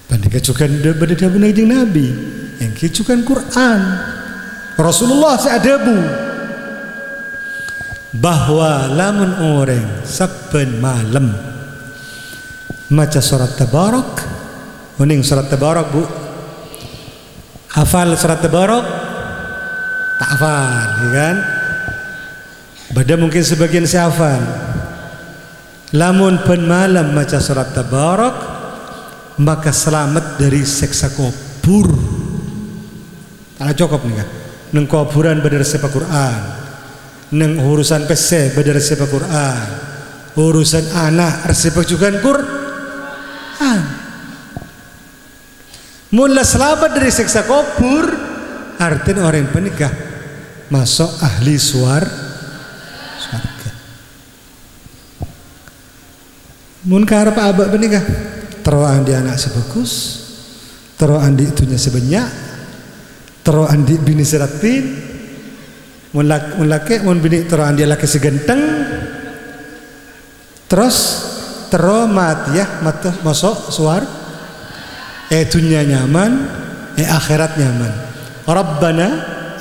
[SPEAKER 1] Bandingkan juga beda benar jeung Nabi, yang kicukan Quran. Rasulullah seadabu bahwa lamun orang saben malam maca surat Tabarak. Mending surat Tabarak bu hafal surat Tabarak tak hafal ya kan beda mungkin sebagian saya hafal lamun pen malam maca surat Tabarak maka selamat dari siksa kubur tak cukup nih kan neng kuburan beda resep Quran neng urusan PC beda resep Quran urusan anak resep juga Quran mula selamat dari siksa kubur artinya orang yang penikah masuk ahli surga mun karep abak benikah teroan di anak sebagus, teroan di itunya sebanyak, teroan di bini seratin, mun laki mun bini teroan dia laki segenteng, terus tero mati ya mata masuk suar, dunia nyaman, akhirat nyaman. Rabbana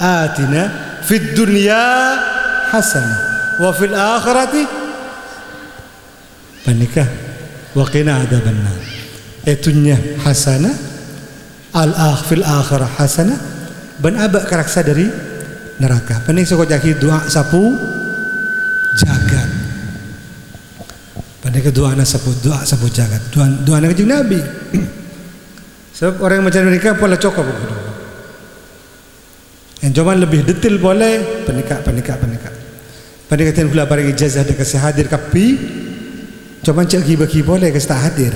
[SPEAKER 1] atina fid dunya hasanah wa fil akhirati panikah wa qina adzabannar. Dunya hasanah fil akhirah hasanah ban abak karaksa dari neraka. Panik soko jaki doa sapu jagat. Panik doa na sapu jagat. Doa na kanjeng Nabi. Sebab orang yang macam mereka pola cokok begitu. Yang cuma lebih detail boleh penikah. Panik yang pula barang ijazah dia kasih hadir kapi. Cuma cak bagi boleh kasih tak hadir.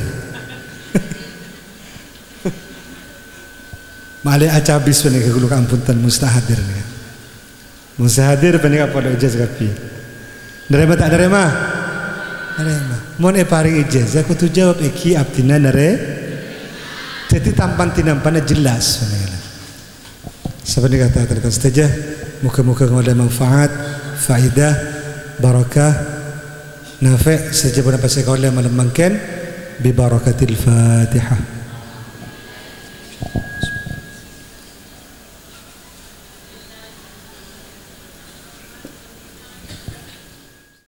[SPEAKER 1] Malai acabis panik gulu kampuntan mustahadir ni. Mustahadir panik apa dah ijazah kapi. Nerema tak nerema? Nerema. Mon paring ijazah aku tu jawab eki abdina nere. Jadi tampan tinampannya jelas. Seperti kata terkata saja. Muka-muka ada manfaat, faidah, barakah, nafi' sejauh mana pasal kau malam mungkin. Bi barakatil Fatihah.